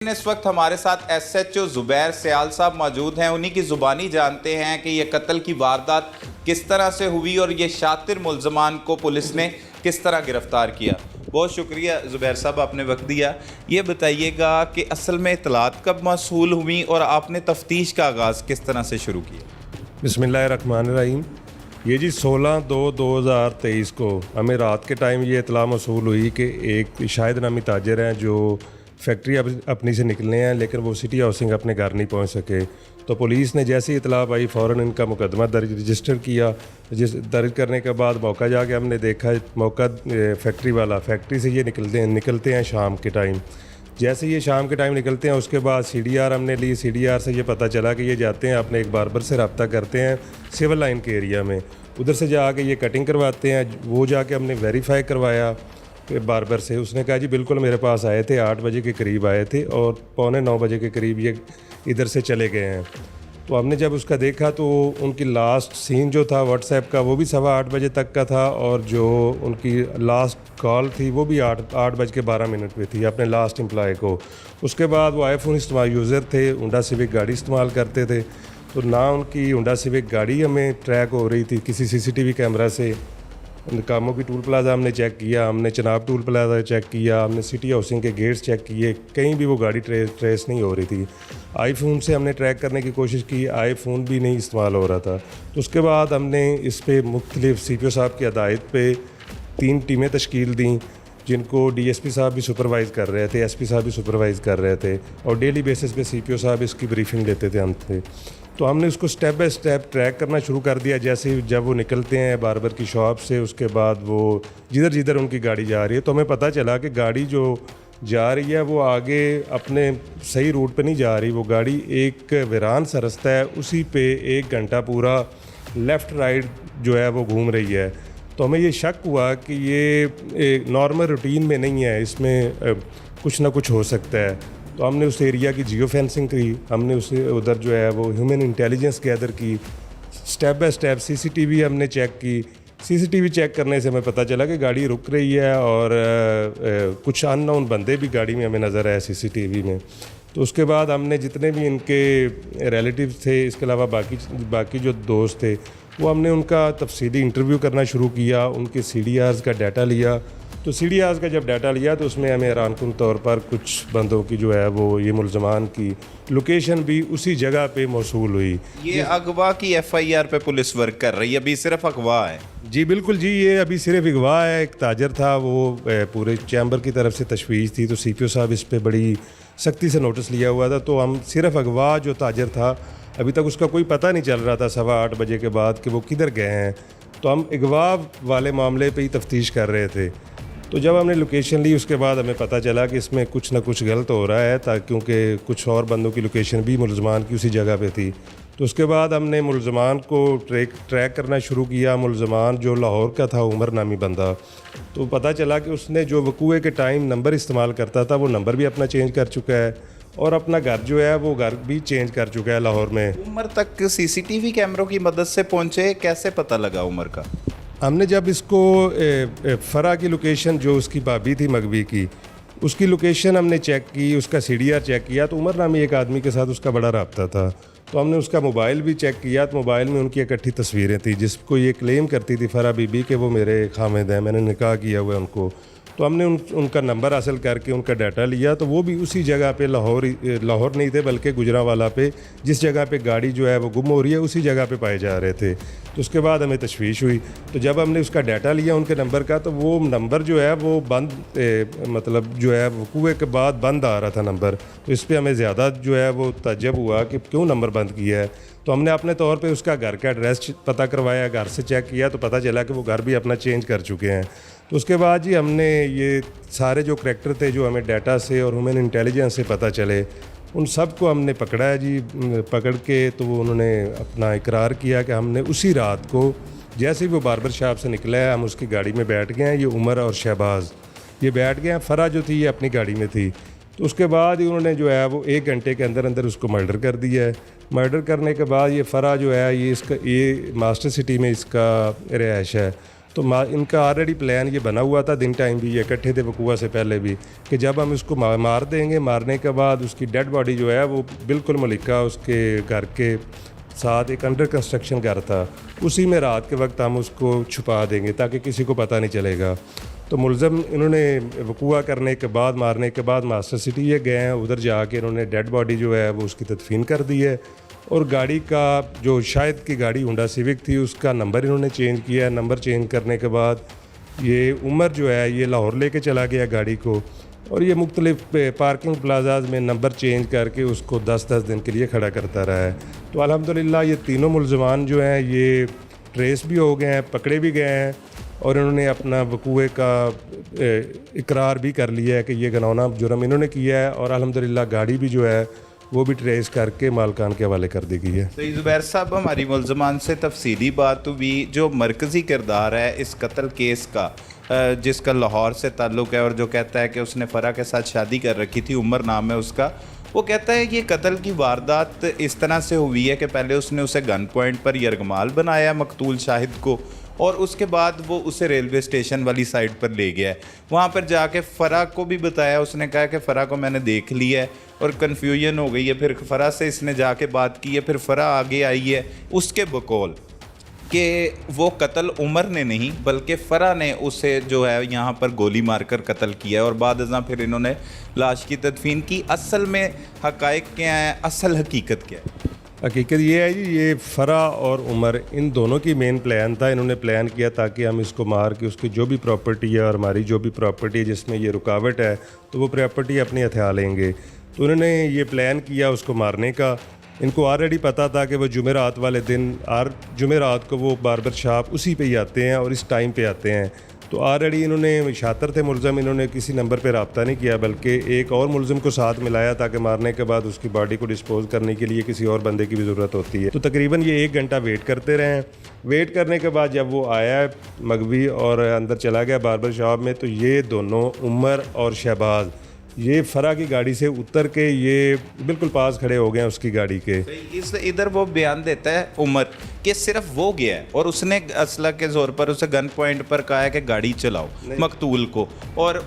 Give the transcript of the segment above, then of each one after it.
इस वक्त हमारे साथ एसएचओ जुबैर सयाल साहब मौजूद हैं। उन्हीं की ज़ुबानी जानते हैं कि ये कत्ल की वारदात किस तरह से हुई और ये शातिर मुल्ज़मान को पुलिस ने किस तरह गिरफ़्तार किया। बहुत शुक्रिया जुबैर साहब, आपने वक्त दिया। ये बताइएगा कि असल में इतलात कब मौसूल हुई और आपने तफ्तीश का आगाज़ किस तरह से शुरू किया? बिस्मिल्लाहिर्रहमानिर्रहीम। ये जी 16/2/2023 को हमें रात के टाइम ये इतला मौसूल हुई कि एक शाहिद नामी ताजर हैं जो फैक्ट्री अपनी से निकले हैं, लेकिन वो सिटी हाउसिंग अपने घर नहीं पहुंच सके। तो पुलिस ने जैसे ही इतला पाई फ़ौरन इनका मुकदमा दर्ज रजिस्टर किया। दर्ज करने के बाद मौका जाके हमने देखा, मौका फैक्ट्री से ये निकलते हैं शाम के टाइम। जैसे ये शाम के टाइम निकलते हैं उसके बाद CDR हमने ली। CDR से ये पता चला कि ये जाते हैं अपने एक बार्बर से रब्ता करते हैं सिविल लाइन के एरिया में, उधर से जाके ये कटिंग करवाते हैं। वो जाके हमने वेरीफाई करवाया बार्बर से। उसने कहा जी बिल्कुल मेरे पास आए थे, 8 बजे के करीब आए थे और 8:45 बजे के करीब ये इधर से चले गए हैं। तो हमने जब उसका देखा तो उनकी लास्ट सीन जो था व्हाट्सएप का वो भी 8:15 बजे तक का था और जो उनकी लास्ट कॉल थी वो भी 8:12 पे थी अपने लास्ट एम्प्लॉय को। उसके बाद वो आईफोन इस्तेमाल यूज़र थे, होंडा सिविक गाड़ी इस्तेमाल करते थे। तो ना उनकी होंडा सिविक गाड़ी हमें ट्रैक हो रही थी किसी CCTV कैमरा से। कामों की टूल प्लाजा हमने चेक किया, हमने चनाब टूल प्लाजा चेक किया, हमने सिटी हाउसिंग के गेट्स चेक किए, कहीं भी वो गाड़ी ट्रेस नहीं हो रही थी। आईफोन से हमने ट्रैक करने की कोशिश की, आईफोन भी नहीं इस्तेमाल हो रहा था। तो उसके बाद हमने इस पर मुख्तलिफ CPO साहब की हदायत पे 3 टीमें तश्कील दी, जिनको DSP साहब भी सुपरवाइज़ कर रहे थे, SP साहब भी सुपरवाइज़ कर रहे थे और डेली बेसिस पे CPO साहब इसकी ब्रीफिंग लेते थे हमसे। तो हमने उसको स्टेप बाय स्टेप ट्रैक करना शुरू कर दिया। जैसे जब वो निकलते हैं बार्बर की शॉप से, उसके बाद वो जिधर उनकी गाड़ी जा रही है तो हमें पता चला कि गाड़ी जो जा रही है वो आगे अपने सही रूट पे नहीं जा रही। वो गाड़ी एक वीरान सा रास्ता है, उसी पे 1 घंटा पूरा लेफ़्ट राइट जो है वो घूम रही है। तो हमें ये शक हुआ कि ये नॉर्मल रूटीन में नहीं है, इसमें कुछ ना कुछ हो सकता है। तो हमने उस एरिया की जियो फेंसिंग की, हमने उसे उधर जो है वो ह्यूमन इंटेलिजेंस गैदर की, स्टेप बाय स्टेप CCTV हमने चेक की। CCTV चेक करने से हमें पता चला कि गाड़ी रुक रही है और कुछ अननोन बंदे भी गाड़ी में हमें नज़र आए CCTV में। तो उसके बाद हमने जितने भी इनके रिलेटिव थे, इसके अलावा बाकी जो दोस्त थे, वो हमने उनका तफसीली इंटरव्यू करना शुरू किया, उनके CDRs का डाटा लिया। तो CDRs का जब डाटा लिया तो उसमें हमें हैरानकुन तौर पर कुछ बंदों की जो है वो ये मुल्ज़मान की लोकेशन भी उसी जगह पे मौसूल हुई। ये अगवा की FIR पे पुलिस वर्क कर रही है, अभी सिर्फ अगवा है? जी बिल्कुल जी, ये अभी सिर्फ अगवा है। एक ताजर था, वो पूरे चैम्बर की तरफ से तशवीश थी, तो CPO साहब इस पर बड़ी सख्ती से नोटिस लिया हुआ था। तो हम सिर्फ अगवा जो ताजर था अभी तक उसका कोई पता नहीं चल रहा था 8:15 बजे के बाद कि वो किधर गए हैं। तो हम अगवा वाले मामले पे ही तफ्तीश कर रहे थे। तो जब हमने लोकेशन ली उसके बाद हमें पता चला कि इसमें कुछ ना कुछ गलत हो रहा है, क्योंकि कुछ और बंदों की लोकेशन भी मुल्ज़मान की उसी जगह पे थी। तो उसके बाद हमने मुल्ज़मान को ट्रैक करना शुरू किया। मुल्ज़मान जो लाहौर का था, उमर नामी बंदा, तो पता चला कि उसने जो वकूए के टाइम नंबर इस्तेमाल करता था वो नंबर भी अपना चेंज कर चुका है और अपना घर जो है वो घर भी चेंज कर चुका है लाहौर में। उमर तक CCTV कैमरों की मदद से पहुँचे, कैसे पता लगा उमर का? हमने जब इसको फ़रा की लोकेशन जो उसकी भाभी थी मगवी की, उसकी लोकेशन हमने चेक की, उसका CDR चेक किया तो उमर नामी एक आदमी के साथ उसका बड़ा रब्ता था। तो हमने उसका मोबाइल भी चेक किया तो मोबाइल में उनकी इकट्ठी तस्वीरें थी, जिसको ये क्लेम करती थी फ़रा बीबी कि वो मेरे खामिद हैं, मैंने निकाह किया हुआ है उनको। तो हमने उनका नंबर हासिल करके उनका डाटा लिया तो वो भी उसी जगह पे लाहौर नहीं थे बल्कि गुजरांवाला पे, जिस जगह पे गाड़ी जो है वो गुम हो रही है उसी जगह पे पाए जा रहे थे। तो उसके बाद हमें तशवीश हुई। तो जब हमने उसका डाटा लिया उनके नंबर का, तो वो नंबर जो है वो बंद मतलब जो है वकूए के बाद बंद आ रहा था नंबर। तो इस पर हमें ज़्यादा जो है वो तज्जब हुआ कि क्यों नंबर बंद किया है। तो हमने अपने तौर पे उसका घर का एड्रेस पता करवाया, घर से चेक किया तो पता चला कि वो घर भी अपना चेंज कर चुके हैं। तो उसके बाद जी हमने ये सारे जो करैक्टर थे जो हमें डाटा से और ह्यूमन इंटेलिजेंस से पता चले, उन सब को हमने पकड़ा है जी। पकड़ के तो उन्होंने अपना इकरार किया कि हमने उसी रात को जैसे ही वो बार्बर शॉप से निकला है हम उसकी गाड़ी में बैठ गए हैं। ये उमर और शहबाज ये बैठ गए हैं, फ़रा जो थी ये अपनी गाड़ी में थी। तो उसके बाद ही उन्होंने जो है वो 1 घंटे के अंदर उसको मर्डर कर दिया है। मर्डर करने के बाद ये फ़रा जो है ये मास्टर सिटी में इसका रिहाइश है। तो इनका ऑलरेडी प्लान ये बना हुआ था, दिन टाइम भी ये इकट्ठे थे वकूआ से पहले भी, कि जब हम इसको मार देंगे, मारने के बाद उसकी डेड बॉडी जो है वो बिल्कुल मलिका उसके घर के साथ एक अंडर कंस्ट्रक्शन घर था, उसी में रात के वक्त हम उसको छुपा देंगे ताकि किसी को पता नहीं चलेगा। तो मुलज़म इन्होंने वकूआ करने के बाद, मारने के बाद मास्टर सिटी ये गए हैं, उधर जाके इन्होंने डेड बॉडी जो है वो उसकी तदफीन कर दी है। और गाड़ी का जो शायद की गाड़ी होंडा सिविक थी उसका नंबर इन्होंने चेंज किया है। नंबर चेंज करने के बाद ये उमर जो है ये लाहौर लेके चला गया गाड़ी को, और ये मुख्तलिफ पार्किंग प्लाजाज में नंबर चेंज करके उसको 10-10 दिन के लिए खड़ा करता रहा है। तो अल्हम्दुलिल्लाह ये तीनों मुलज़मान जो हैं ये ट्रेस भी हो गए हैं, पकड़े भी गए हैं, और इन्होंने अपना वकूए का इकरार भी कर लिया है कि ये घिनौना जुर्म इन्होंने किया है, और अल्हम्दुलिल्लाह गाड़ी भी जो है वो भी ट्रेस करके मालकान के हवाले कर दी गई है। तो ज़ुबैर साहब, हमारी मुलज़मान से तफसीली बात हुई, जो मरकज़ी किरदार है इस कत्ल केस का, जिसका लाहौर से ताल्लुक़ है और जो कहता है कि उसने फ़रा के साथ शादी कर रखी थी, उमर नाम है उसका, वो कहता है कि ये कत्ल की वारदात इस तरह से हुई है कि पहले उसने उसे गन पॉइंट पर यरगमाल बनाया मकतूल शाहिद को, और उसके बाद वो उसे रेलवे स्टेशन वाली साइड पर ले गया है। वहाँ पर जाके फ़रा को भी बताया, उसने कहा कि फ़रा को मैंने देख लिया है और कन्फ्यूजन हो गई है। फिर फ़रा से इसने जाके बात की है, फिर फ़रा आगे आई है उसके बकौल कि वो कत्ल उमर ने नहीं बल्कि फ़रा ने उसे जो है यहाँ पर गोली मारकर कत्ल किया है, और बाद अज़ां फिर इन्होंने लाश की तदफीन की। असल में हक़ाइक़ क्या है, असल हकीकत क्या है? हकीकत ये है जी, ये फ़रा और उमर इन दोनों की मेन प्लान था। इन्होंने प्लान किया ताकि हम इसको मार के उसकी जो भी प्रॉपर्टी है और हमारी जो भी प्रॉपर्टी है जिसमें ये रुकावट है तो वो प्रॉपर्टी अपनी हथिया लेंगे। तो उन्होंने ये प्लान किया उसको मारने का। इनको ऑलरेडी पता था कि वो जुमेरात वाले दिन जुमेरात को वो बार्बर शॉप उसी पे ही आते हैं और इस टाइम पे आते हैं। तो ऑलरेडी इन्होंने शातिर थे मुलज़म, इन्होंने किसी नंबर पे रब्ता नहीं किया बल्कि एक और मुलज़म को साथ मिलाया ताकि मारने के बाद उसकी बॉडी को डिस्पोज करने के लिए किसी और बंदे की भी ज़रूरत होती है। तो तकरीबन ये 1 घंटा वेट करते रहे। वेट करने के बाद जब वो आया मगवी और अंदर चला गया बार्बर शॉप में, तो ये दोनों उमर और शहबाज ये फ़रा की गाड़ी से उतर के ये बिल्कुल पास खड़े हो गए हैं उसकी गाड़ी के। इस इधर वो बयान देता है उमर कि सिर्फ वो गया है और उसने असला के ज़ोर पर उसे गन पॉइंट पर कहा है कि गाड़ी चलाओ मकतूल को, और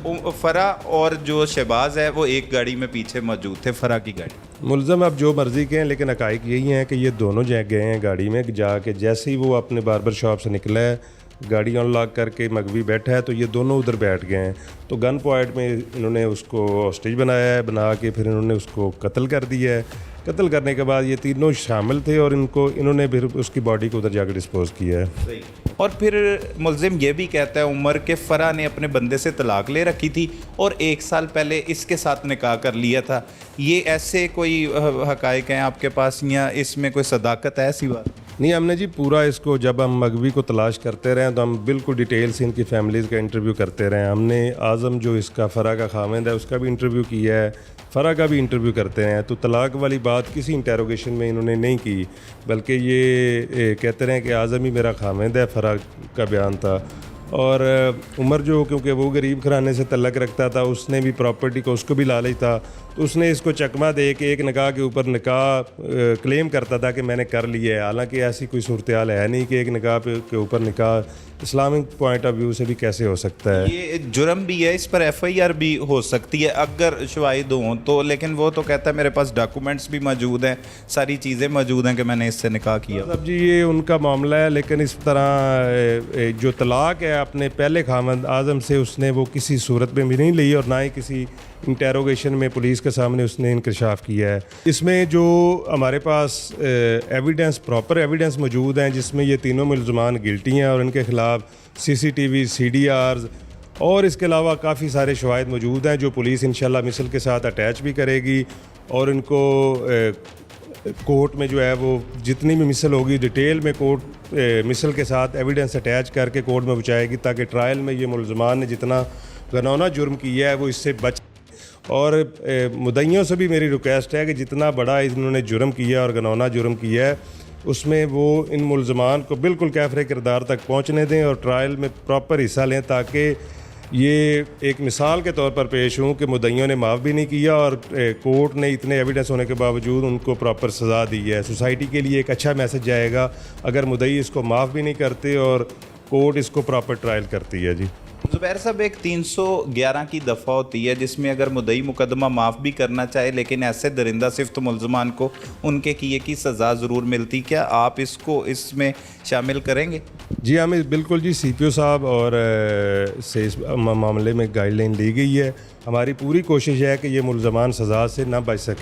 फ़रा और जो शहबाज है वो एक गाड़ी में पीछे मौजूद थे, फ़रा की गाड़ी। मुलज़म अब जो मर्ज़ी के हैं, लेकिन हक़ाइक़ यही हैं कि ये दोनों गए हैं गाड़ी में जाके। जैसे ही वो अपने बार्बर शॉप से निकला है, गाड़ी अनलॉक करके मगवी बैठा है, तो ये दोनों उधर बैठ गए हैं। तो गन पॉइंट में इन्होंने उसको हॉस्टेज बनाया है, बना के फिर इन्होंने उसको कत्ल कर दिया है। कत्ल करने के बाद ये तीनों शामिल थे और इन्होंने फिर उसकी बॉडी को उधर जाकर डिस्पोज किया है। और फिर मुलज़िम ये भी कहता है उमर के फ़रा ने अपने बंदे से तलाक ले रखी थी और 1 साल पहले इसके साथ निकाह कर लिया था। ये ऐसे कोई हक़ाइक़ हैं आपके पास या इसमें कोई सदाकत है? ऐसी बात नहीं, हमने जी पूरा इसको जब हम मगवी को तलाश करते रहे तो हम बिल्कुल डिटेल से इनकी फैमिलीज़ का इंटरव्यू करते रहे। हमने आज़म जो इसका फ़रा का खामिंद है उसका भी इंटरव्यू किया है, फ़रा का भी इंटरव्यू करते हैं। तो तलाक वाली बात किसी इंटेरोगेशन में इन्होंने नहीं की, बल्कि ये कहते रहे कि आज़म ही मेरा खामिंद है, फ़रा का बयान था। और उमर जो क्योंकि वो गरीब घराने से तल्लक रखता था, उसने भी प्रॉपर्टी को उसको भी लालच था, तो उसने इसको चकमा दे के एक निकाह के ऊपर निकाह क्लेम करता था कि मैंने कर लिया है। हालांकि ऐसी कोई सूरत हाल है नहीं कि एक निकाह के ऊपर निकाह इस्लामिक पॉइंट ऑफ व्यू से भी कैसे हो सकता है। ये जुर्म भी है, इस पर FIR भी हो सकती है अगर शवाहिद हों तो, लेकिन वो तो कहता है मेरे पास डॉक्यूमेंट्स भी मौजूद हैं, सारी चीज़ें मौजूद हैं कि मैंने इससे निकाह किया। अब जी ये उनका मामला है, लेकिन इस तरह जो तलाक है अपने पहले खामंद आज़म से उसने वो किसी सूरत में भी नहीं ली और ना ही किसी इंटेरोगेशन में पुलिस के सामने उसने इंकशाफ किया है। इसमें जो हमारे पास एविडेंस, प्रॉपर एविडेंस मौजूद हैं जिसमें ये तीनों मुलज़मान गिल्टी हैं और इनके ख़िलाफ़ CCTV, CDRs और इसके अलावा काफ़ी सारे शवाहिद मौजूद हैं जो पुलिस इंशाल्लाह मिसल के साथ अटैच भी करेगी और इनको कोर्ट में जो है वो जितनी भी मिसल होगी डिटेल में कोर्ट मिसल के साथ एविडेंस अटैच करके कोर्ट में पहुँचाएगी ताकि ट्रायल में ये मुलज़मान ने जितना घिनौना जुर्म किया है वो इससे बच। और मुद्दइयों से भी मेरी रिक्वेस्ट है कि जितना बड़ा इन्होंने जुर्म किया और घिनौना जुर्म किया है उसमें वो इन मुलज़मान को बिल्कुल कैफ़रे किरदार तक पहुंचने दें और ट्रायल में प्रॉपर हिस्सा लें ताकि ये एक मिसाल के तौर पर पेश हों कि मुद्दइयों ने माफ़ भी नहीं किया और कोर्ट ने इतने एविडेंस होने के बावजूद उनको प्रॉपर सज़ा दी है। सोसाइटी के लिए एक अच्छा मैसेज जाएगा अगर मुद्दई इसको माफ़ भी नहीं करते और कोर्ट इसको प्रॉपर ट्रायल करती है जी। जुबैर साहब, एक 311 की दफ़ा होती है जिसमें अगर मुद्दई मुकदमा माफ़ भी करना चाहे लेकिन ऐसे दरिंदा सिफ्त मुल्ज़मान को उनके किए की सज़ा ज़रूर मिलती, क्या आप इसको इसमें शामिल करेंगे? जी हमें बिल्कुल जी, CPO साहब और से इस मामले में गाइडलाइन ली गई है। हमारी पूरी कोशिश है कि ये मुल्ज़मान सज़ा से ना बच सके।